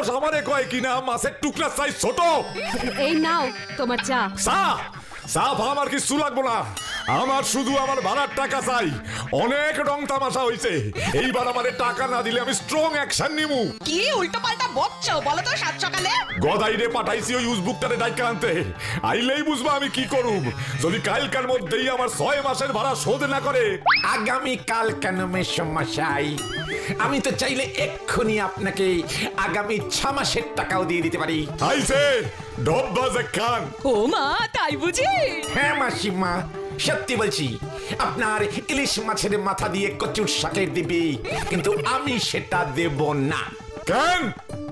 সাহস আমারে কয় কিনা মাছের টুকরা সাইজ ছোট। এই নাও তোমার চা। চা চা আমার কিছু লাগবো না, আমার শুধু আমার ভাড়ার টাকা চাই। অনেক রং তামাশা হইছে, এইবার আমারে টাকা না দিলে আমি স্ট্রং অ্যাকশন নিমু। কি উল্টো পাল্টা বকছো বলো তো সাত সকালে? গদাইরে পাঠাইছি ওই উজবুকটারে ডাইকা আনতে, আইলেই বুঝবা আমি কি করুম। যদি কালকার মধ্যেই আমার 6 মাসের ভাড়া শোধ না করে। আগামী কাল কেন মেসমশাই? আমি তো চাইলে এক্ষুনি আপনাকে আগামী 6 মাসের টাকাও দিয়ে দিতে পারি। আইছে ডব্বাজে খান। ও মা, তাই বুঝি? হ্যাঁ মাসিমা, সত্যি বলছি। আপনার ইলিশ মাছের মাথা দিয়ে কচুর শাকের দিবি, কিন্তু আমি সেটা দেব না। কেন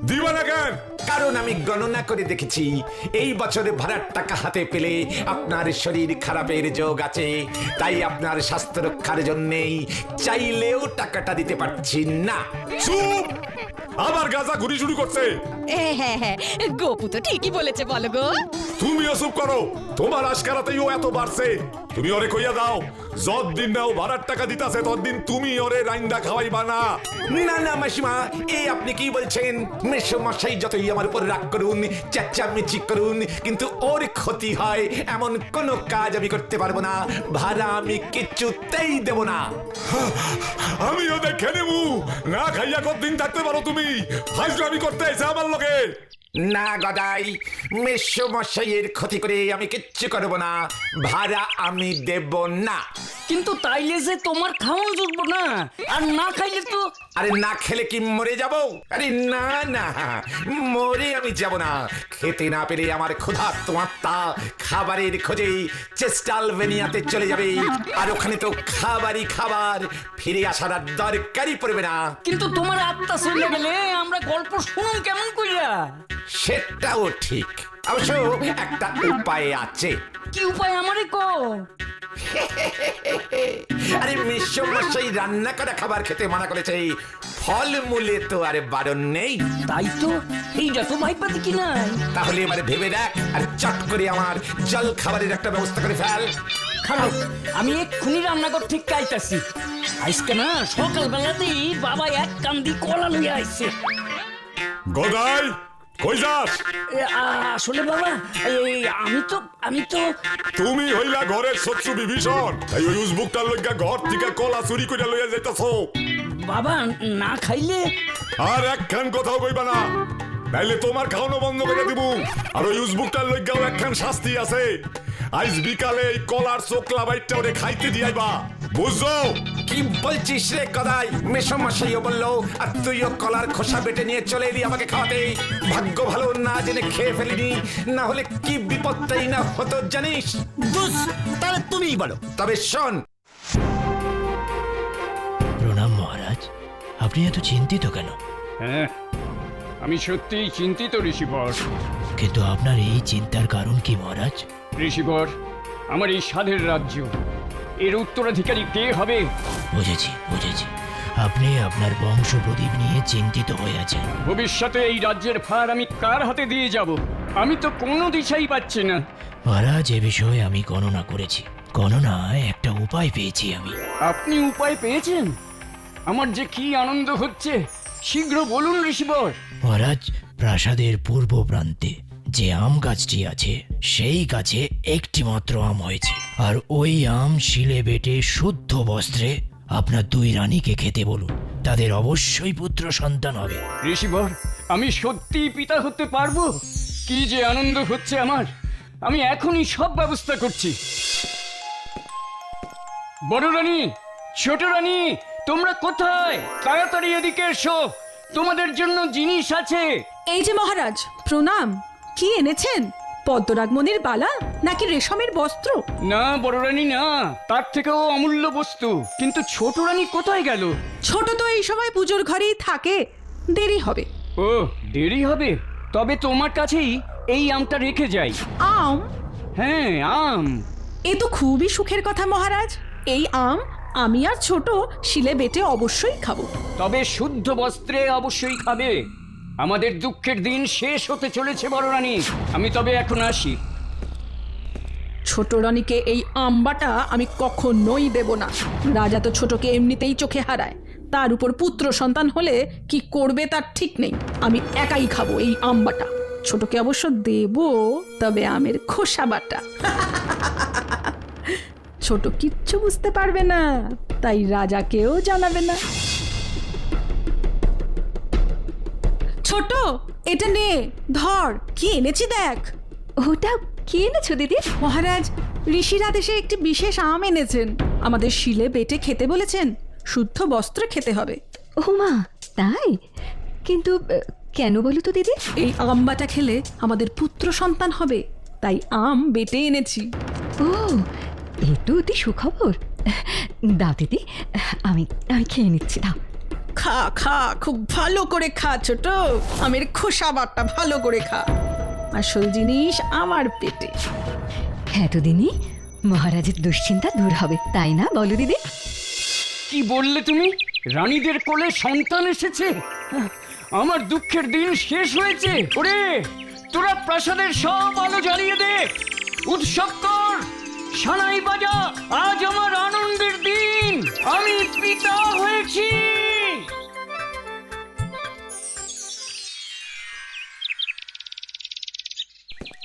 দিবা না কেন? কারণ আমি গণনা করে দেখেছি, এই বছরে ভাড়ার টাকা হাতে পেলে আপনার শরীর খারাপের যোগ আছে। তাই আপনার স্বাস্থ্য রক্ষার জন্যেই চাইলেও টাকাটা দিতে পারছি না। চুপ! আবার গাজা ঘুরি শুরু করছে। হ্যাঁ, গোপু তো ঠিকই বলেছে, বলো গো। তুমিও চুপ করো, তোমার আজকারাতেই ও এত বাড়ছে। তুমি ওরে কইয়া দাও, যতদিন না ও ভাড়ার টাকা দিতাছে ততদিন তুমি ওরে রাইন্দা খাওয়াইবা না। না না মাসিমা, এই আপনি কি বলছেন? মেসমশাই যতই আমার উপর রাগ করুন, চেঁচামেচি করুন, কিন্তু ওর ক্ষতি হয় এমন কোন কাজ আমি করতে পারবো না। ভাড়া আমি কিছুতেই দেব না। আমিও দেখে নেবো, না খাইয়া কতদিন থাকতে পারো তুমি। ফাজলামি করতে এসে আমার লগে। না গদাই, মেসমশাইয়ের ক্ষতি করে আমি কিচ্ছু করব না। ভাড়া আমি দেব না। কিন্তু তাইলে যে তোমার খাওয়া জুটবো না, আর না খাইলে তো। আরে না খেলে কি মরে যাব? আরে না না, মরে আমি যাব না। খেতে না পেরে আমার ক্ষুধার্ত আত্মা খাবারের খোঁজে চেস্টালভেনিয়াতে চলে যাবে, আর ওখানে তো খাবারই খাবার, ফিরে আসার আর দরকারই পড়বে না। কিন্তু তোমার আত্মা চলে গেলে আমরা গল্প শুনুন কেমন কইরা? সেটাও ঠিক, অবশ্য একটা উপায় আছে। কি উপায় আমারে কো? আরে মেসমশাই রান্না করা খাবার খেতে মানা করেছে, ফলমূলে তো আরে বারণ নেই। তাই তো, এইটা তো ভাইপাতি কি নাই। তাহলে এবারে ভেবে দেখ, আর চট করে আমার জল খাবারের একটা ব্যবস্থা করে ফেল। খারাপ, আমি এক্ষুনি রান্নাঘর ঠিক কাইতাছি। আজকে না সকালবেলাতেই বাবা এক কান্দি কলা লইয়া আইছে। গদাই কই যাস? আসলে বাবা, এই আমি তো তুমি হইলা ঘরের শত্রু বিভীষণ, এই ওই উজবুকটার লইগা ঘর থেকে কলা চুরি করে লইয়া যাইতাছো। বাবা না খাইলে। আর একখান কথাও কইবা না, নাইলে তোমার খাওয়ানো বন্ধ করে দিব। আর ওই উজবুকটার লইগাও একখান শাস্তি আছে। আজ বিকালে এই কলার চোকলা বাইটটা ওরে খাইতে দিয়াইবা, বুঝছো? কি বলছিস রে গদাই? মেসমশাইও বললো, আর তুইও কলার খোসা বেটে নিয়ে চলে এলি আমাকে খাওয়াতে। ভাগ্য ভালো না জেনে খেয়ে ফেলিনি, না হলে কি বিপদটাই না হতো জানিস। তাহলে তুমিই বলো। তবে শোন, প্রণাম মহারাজ, আপনি এত চিন্তিত কেন? হ্যাঁ, আমি সত্যিই চিন্তিত ঋষিবর। কিন্তু আপনার এই চিন্তার কারণ কি মহারাজ? ঋষিবর, আমার এই স্বাধীন রাজ্য, এর উত্তরাধিকারী কে হবে? বুঝেছি। আপনি আপনার বংশ প্রদীপ নিয়ে চিন্তিত হয়ে আছেন। ভবিষ্যতে এই রাজ্যের ভার আমি কার হাতে দিয়ে যাব? আমি তো কোনো দিশাই পাচ্ছি না। মহারাজ, এ বিষয়ে আমি গণনা করেছি। গণনায় একটা উপায় পেয়েছি আমি। আপনি উপায় পেয়েছেন? আমার যে কি আনন্দ হচ্ছে, শীঘ্র বলুন ঋষিবর। মহারাজ, প্রাসাদের পূর্ব প্রান্তে যে আম গাছটি আছে, সেই গাছে একটি মাত্র আম হয়েছে। আর ওই আম শিলে বেটে শুদ্ধ বস্ত্রে আপনার 2 রানীকে খেতে বলুন, তাদের অবশ্যই পুত্র সন্তান হবে। ঋষিবর, আমি সত্যি পিতা হতে পারবো? কি যে আনন্দ হচ্ছে আমার! আমি এখনই সব ব্যবস্থা করছি। বড় রানী, ছোট রানী, তোমরা কোথায়? তাড়াতাড়ি এদিকে এসো, তোমাদের জন্য জিনিস আছে। এই যে মহারাজ, প্রণাম। কি এনেছেন? পদ্মরাগমণির বালা নাকি রেশমের বস্ত্র? না বড় রানী, না, তার থেকেও অমূল্য বস্তু। কিন্তু ছোট রানী কোথায় গেল? ছোট তো এই সময় পুজোর ঘরেই থাকে, দেরি হবে। ও, দেরি হবে? তবে তোমার কাছেই এই আমটা রেখে যাই। আম? হ্যাঁ, আম। এ তো খুবই সুখের কথা মহারাজ। এই আম আমি আর ছোট শিলে বেটে অবশ্যই খাবো। তবে শুদ্ধ বস্ত্রে অবশ্যই খাবে। আমাদের দুঃখের দিন শেষ হতে চলেছে বড় রানী। আমি তবে এখন আসি। ছোট রানীকে এই আমবাটা আমি কখনোই দেব না। রাজা তো ছোটকে এমনিতেই চোখে হারায়, তার উপর পুত্র সন্তান হলে কি করবে তার ঠিক নেই। আমি একাই খাবো এই আম বাটা। ছোটকে অবশ্য দেব, তবে আমের খোসা বাটা। ছোট কিচ্ছু বুঝতে পারবে না, তাই রাজাকেও জানাবে না। ছোট, এটা নে, ধর, কি এনেছি দেখ। ওটা কি এনেছো দিদি? মহারাজ ঋষির আদেশে একটি বিশেষ আম এনেছেন। আমাদের শিলে বেটে খেতে বলেছেন, শুদ্ধ বস্ত্রে খেতে হবে। ও মা, তাই? কিন্তু কেন বলো তো দিদি? এই আম বাটা খেলে আমাদের পুত্র সন্তান হবে, তাই আম বেটে এনেছি। ও, এ তো অতি সুখবর। দাও দিদি, আমি আমি খেয়ে নিচ্ছি, দাও। খা খা, খুব ভালো করে খা ছোট, আমের খোসা বাটা ভালো করে খা। আসল জিনিস আমার পেটে। এতদিনই মহারাজের দুশ্চিন্তা দূর হবে, তাই না বলো দিদি? কি বললে তুমি? রানীদের কোলে সন্তান এসেছে? আমার দুঃখের দিন শেষ হয়েছে। ওরে, তোরা প্রাসাদের সব আলো জ্বালিয়ে দে, উৎসব কর, সানাই বাজা। আজ আমার আনন্দের দিন, আমি পিতা হয়েছি।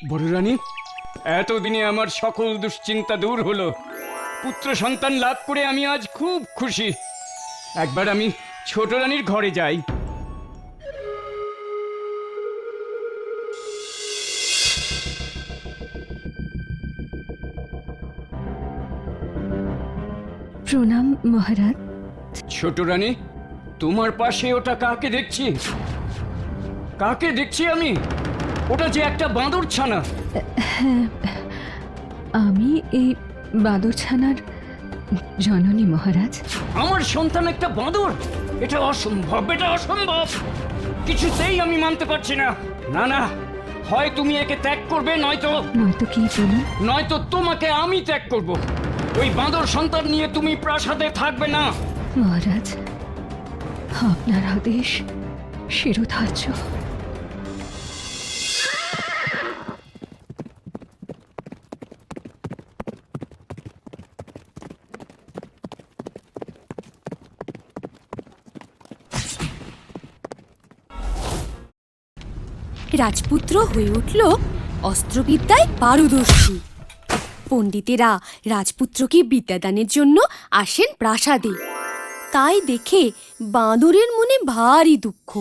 বড় রানী, এতদিনে আমার সকল দুশ্চিন্তা দূর হলো। পুত্র সন্তান লাভ করে আমি আজ খুব খুশি। একবার আমি ছোট রানীর ঘরে যাই। প্রণাম মহারাজ। ছোট রানী, তোমার পাশে ওটা কাকে দেখছি? কাকে দেখছি আমি? ওটা যে একটা বাঁদর ছানা। আমি এই বাঁদরছানার জননী মহারাজ। আমার সন্তান একটা বাঁদর? এটা অসম্ভব, এটা অসম্ভব। কিছুতেই আমি মানতে পারছি না। না না, হয় তুমি একে ত্যাগ করবে, নয়তো নয়তো কি বলুন? নয়তো তোমাকে আমি ত্যাগ করব। ওই বাঁদর সন্তান নিয়ে তুমি প্রাসাদে থাকবে না। মহারাজ, আপনার আদেশ শিরোধার্য। রাজপুত্র হয়ে উঠল অস্ত্রবিদ্যায় পারদর্শী। পণ্ডিতেরা রাজপুত্রকে বিদ্যাদানের জন্য আসেন প্রাসাদে। তাই দেখে বাঁদরের মনে ভারী দুঃখ।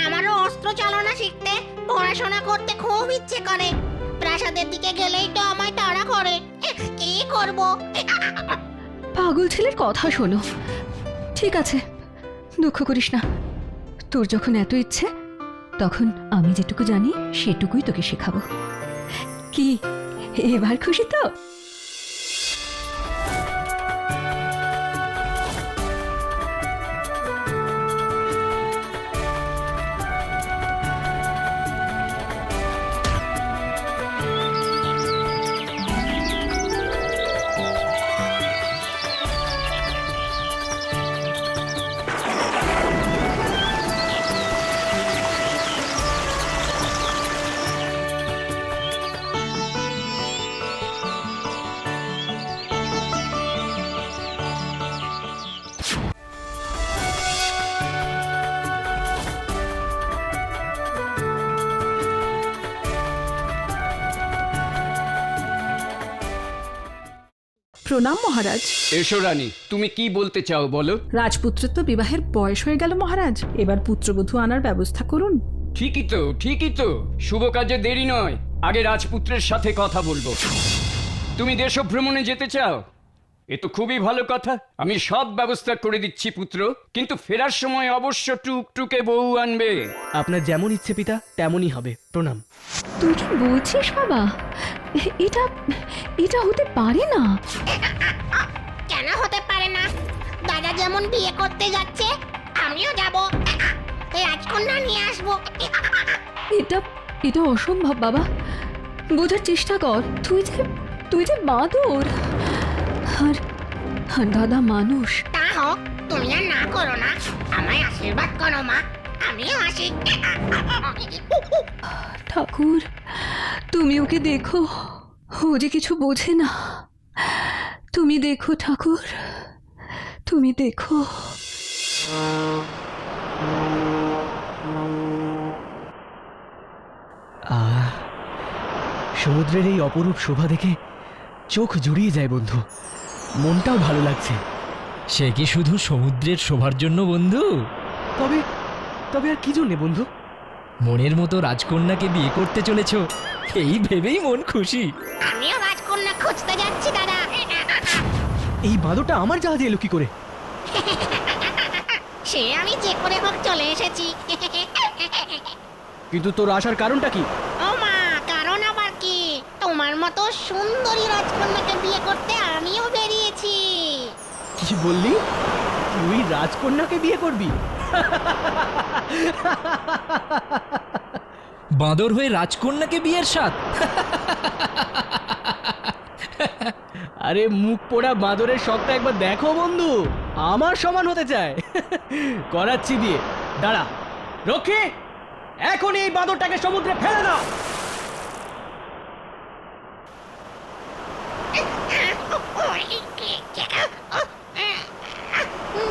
আমারও অস্ত্র চালনা শিখতে, পড়াশোনা করতে খুব ইচ্ছে করে। প্রাসাদের দিকে গেলেই তো আমায় তাড়া করে। কি করব? পাগল ছেলের কথা শোনো। ঠিক আছে, দুঃখ করিস না। তোর যখন এত ইচ্ছে, তখন আমি যেটুকু জানি সেটুকুই তোকে শেখাবো। কি এবার খুশি তো? প্রণাম মহারাজ। এসো রানী, তুমি কি বলতে চাও বলো। রাজপুত্রের তো বিবাহের বয়স হয়ে গেল মহারাজ, এবার পুত্রবধূ আনার ব্যবস্থা করুন। ঠিকই তো, ঠিকই তো। শুভ কাজে দেরি নয়, আগে রাজপুত্রের সাথে কথা বলবো। তুমি দেশভ্রমণে যেতে চাও? এ তো খুবই ভালো কথা। আমি সব ব্যবস্থা করে দিচ্ছি পুত্র, কিন্তু ফেরার সময় অবশ্য টুকটুকে বউ আনবে। আপনার যেমন ইচ্ছে পিতা, তেমনই হবে। প্রণাম। তুই কি বলছিস বাবা? এটা এটা হতে পারে না। কেন হতে পারে না? দাদা যেমন বিয়ে করতে যাচ্ছে, আমিও যাব। রাজকন্যা নিয়ে আসবো। এটা এটা অসম্ভব বাবা। বোঝার চেষ্টা কর। তুই যে বাঁদর, আর দাদা মানুষ। তা হোক, তুমি আর না করো না। আমায় আশীর্বাদ করো মা, আমিও আসি। ঠাকুর, তুমি ওকে দেখো। ও যে কিছু বোঝে না। তুমি দেখো ঠাকুর, তুমি দেখো। সমুদ্রের এই অপরূপ শোভা দেখে চোখ জুড়িয়ে যায় বন্ধু, মনটাও ভালো লাগছে। সে কি শুধু সমুদ্রের শোভার জন্য বন্ধু? তবে তবে আর কি জন্যে বন্ধু? মনের মতো রাজকন্যাকে বিয়ে করতে চলেছ, এই ভেবেই মন খুশি। আমিও রাজকন্যা খুঁজতে যাচ্ছি দাদা। এই বাঁদরটা আমার জাহাজে এলো কি করে? সে আমি যে করে হোক চলে এসেছি। কিন্তু তোর আসার কারণটা কি? ও মা, কারণ আবার কি? তোমার মতো সুন্দরী রাজকন্যাকে বিয়ে করতে আমিও বেরিয়েছি। কি বললি? তুই রাজকন্যাকে বিয়ে করবি? বাঁদর হয়ে রাজকন্যাকে বিয়ের স্বাদ? আরে মুখ পোড়া বাঁদরের শখটা একবার দেখো বন্ধু, আমার সমান হতে চায়। করাচ্ছি বিয়ে, দাঁড়া। রক্ষী, এখন এই বাঁদরটাকে সমুদ্রে ফেলে দাও।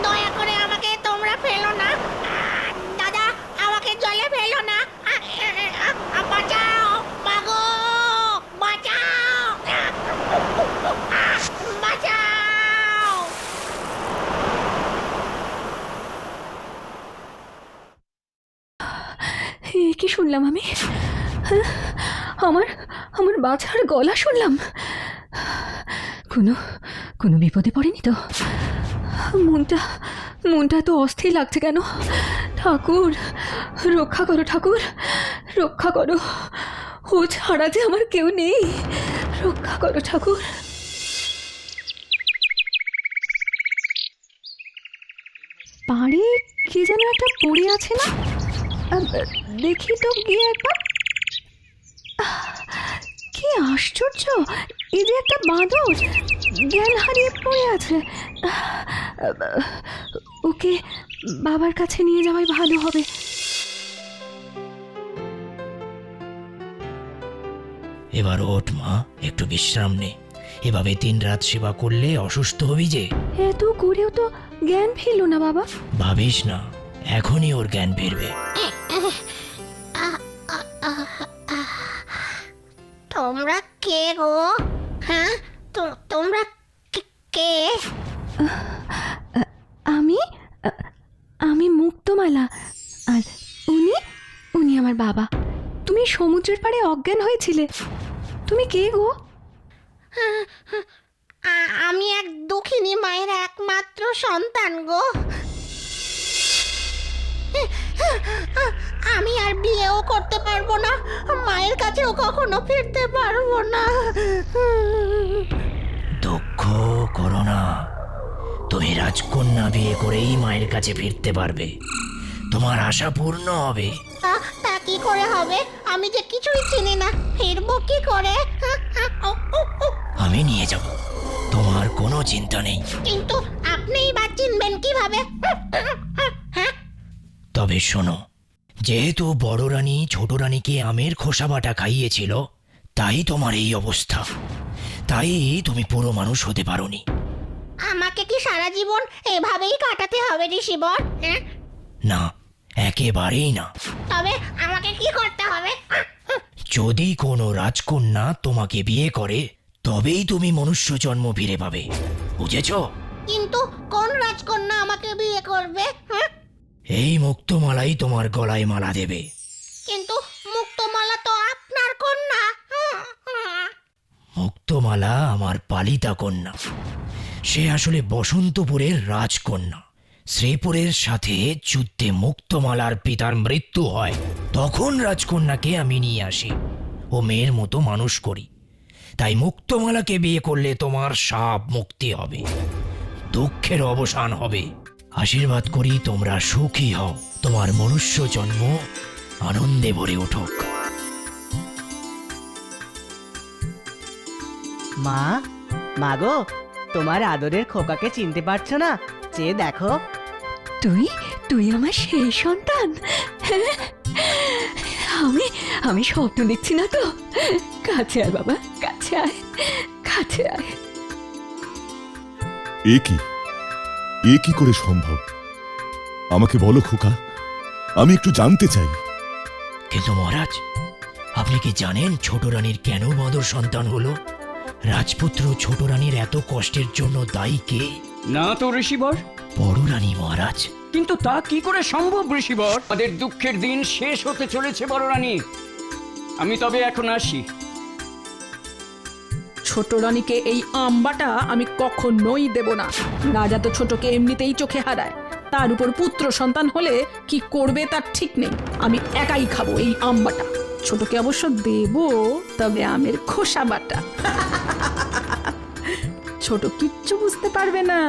দয়া করে আমাকে তোমরা ফেলো না দাদা, আমাকে জলে ফেলো না। বাঁচাও মাগো, বাঁচাও, বাঁচাও। কি শুনলাম আমি? হ্যাঁ? আমার আমার বাছার গলা শুনলাম। কোনো কোনো বিপদে পড়েনি তো? মনটা মনটা তো অস্থির লাগছে কেন? ঠাকুর রক্ষা করো, ঠাকুর রক্ষা করো। ও ছাড়া যে আমার কেউ নেই, রক্ষা করো ঠাকুর। পাড়ে কি যেন একটা পড়ে আছে না? দেখি তো গিয়ে একবার। কি আশ্চর্য, এই যে একটা বাঁদর জ্ঞান হারিয়ে পড়ে আছে। ওকে বাবার কাছে নিয়ে যাওয়াই ভালো হবে। এবার ওঠ মা, একটু বিশ্রাম নে। এভাবে 3 রাত সেবা করলে অসুস্থ হবি যে। এত করেও তো জ্ঞান ফিরল না বাবা। ভাবিস না, এখনই ওর জ্ঞান ফিরবে। তোমরা কে গো? হ্যাঁ, তোমরা কে? আমি আমি মুক্তমালা, আর উনি উনি আমার বাবা। তুমি সমুদ্রের পাড়ে অজ্ঞান হয়েছিলে। তুমি কে গো? আমি এক দুঃখিনী মায়ের একমাত্র সন্তান গো। আমি আর বিয়েও করতে পারবো না, মায়ের কাছেও কখনো ফিরতে পারবো না। দুঃখ করো না, তুমি রাজকন্যা বিয়ে করেই মায়ের কাছে ফিরতে পারবে। তোমার আশা পূর্ণ হবে। তা কি করে হবে? আমি যে কিছুই চিনি না, ফিরবো কি করে? আমি নিয়ে যাব, তোমার কোনো চিন্তা নেই। কিন্তু আপনিই বা চিনবেন কিভাবে? হ্যাঁ, তবে শোনো, যেহেতু বড় রানী ছোট রানীকে আমের খোসা বাটা খাইয়েছিল, তাই তোমার এই অবস্থা। তাই তুমি পুরো মানুষ হতে পারোনি। আমাকে কি সারা জীবন এভাবেই কাটাতে হবে ঋষিবর? হ্যাঁ, না, একেবারেই না। তবে আমাকে কি করতে হবে? যদি কোনো রাজকন্যা তোমাকে বিয়ে করে, তবেই তুমি মনুষ্য জন্ম ফিরে পাবে, বুঝেছ? কিন্তু কোন রাজকন্যা আমাকে বিয়ে করবে? হ্যাঁ, এই মুক্তমালাই তোমার গলায় মালা দেবে। কিন্তু মুক্তমালা তো আপনার কন্যা। মুক্তমালা আমার পালিতা কন্যা। সে আসলে বসন্তপুরের রাজকন্যা। শ্রীপুরের সাথে যুদ্ধে মুক্তমালার পিতার মৃত্যু হয়, তখন রাজকন্যাকে আমি নিয়ে আসি ও মেয়ের মতো মানুষ করি। তাই মুক্তমালাকে বিয়ে করলে তোমার শাপ মুক্তি হবে, দুঃখের অবসান হবে। আশীর্বাদ করি তোমরা সুখী হও, তোমার মনুষ্য জন্ম আনন্দে ভরে উঠুক। মা, মাগো, তোমার আদরের খোকাকে চিনতে পারছো না? চেয়ে দেখো। তুই তুই আমার সেই সন্তান। আমি আমি স্বপ্ন দেখছি না তো? কাছে আয় বাবা, কাছে আয়, কাছে আয়। এ কি করে সম্ভব? আমাকে বলো খোকা, আমি একটু জানতে চাই। কিন্তু মহারাজ, আপনি কি জানেন ছোট রানীর কেন বাঁদর সন্তান হলো? রাজপুত্র ছোট রানীর এত কষ্টের জন্য দায়ী কে? না তো ঋষিবর। বড় রানী মহারাজ। কিন্তু তা কি করে সম্ভব ঋষিবর? আমাদের দুঃখের দিন শেষ হতে চলেছে বড় রানী। আমি তবে এখন আসি। ছোট রানীকে এই আমবাটা আমি কখনোই দেব না। রাজা তো ছোটকে এমনিতেই চোখে হারায়, তার উপর পুত্র সন্তান হলে কি করবে তার ঠিক নেই। আমি একাই খাবো এই আমবাটা। ছোটকে অবশ্য দেব, তবে আমের খোসা বাটা। ছোট কিচ্ছু বুঝতে পারবে না,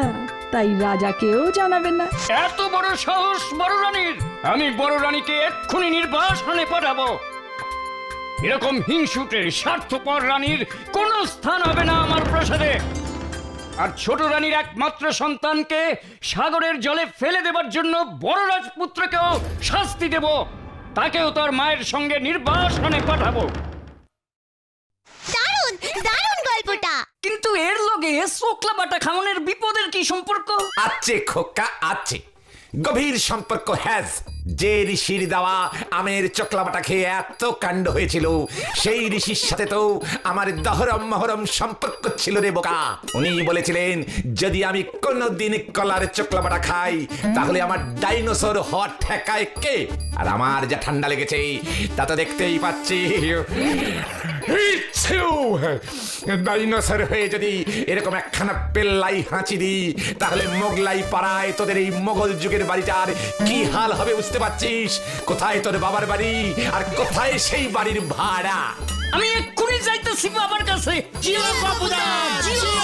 তাই রাজাকেও জানাবে না। এত বড় সাহস বড় রানীর! আমি বড় রানীকে এক্ষুনি নির্বাসনে পাঠাবো। এরকম হিংসুটে স্বার্থপর রানীর কোনো স্থান হবে না আমার প্রাসাদে। আর ছোট রানীর একমাত্র সন্তানকে সাগরের জলে ফেলে দেবার জন্য বড় রাজপুত্রকেও শাস্তি দেব। তাকেও তার মায়ের সঙ্গে নির্বাসনে পাঠাবো। দারুণ দারুণ গল্পটা। কিন্তু এর লগে শোকলা বাটা খাওয়ানোর বিপদের কি সম্পর্ক? আছে খোকা, আছে, গভীর সম্পর্ক হ্যাজ। যে ঋষির দেওয়া আমের চকলাবাটা খেয়ে এত কাণ্ড হয়েছিল, সেই ঋষির সাথে তো আমার দহরম মহরম সম্পর্ক ছিল রে বোকা। উনি বলেছিলেন যদি আমি কোনোদিন কলার চকলাবাটা খাই তাহলে আমার ডাইনোসর হওয়া ঠেকায় কে? আর আমার যা ঠান্ডা লেগেছে তা তো দেখতেই পাচ্ছি। ডাইনোসর হয়ে যদি এরকম একখানা পেল্লাই হাঁচি দিই, তাহলে মোগলাই পাড়ায় তোদের এই মোগল যুগের বাড়িটার কি হাল হবে বুঝতে পারছিস? কোথায় তোর বাবার বাড়ি আর কোথায় সেই বাড়ির ভাড়া? আমি এক্ষুনি যাইতেছি বাবার কাছে। জিও বাবুদা, জিও।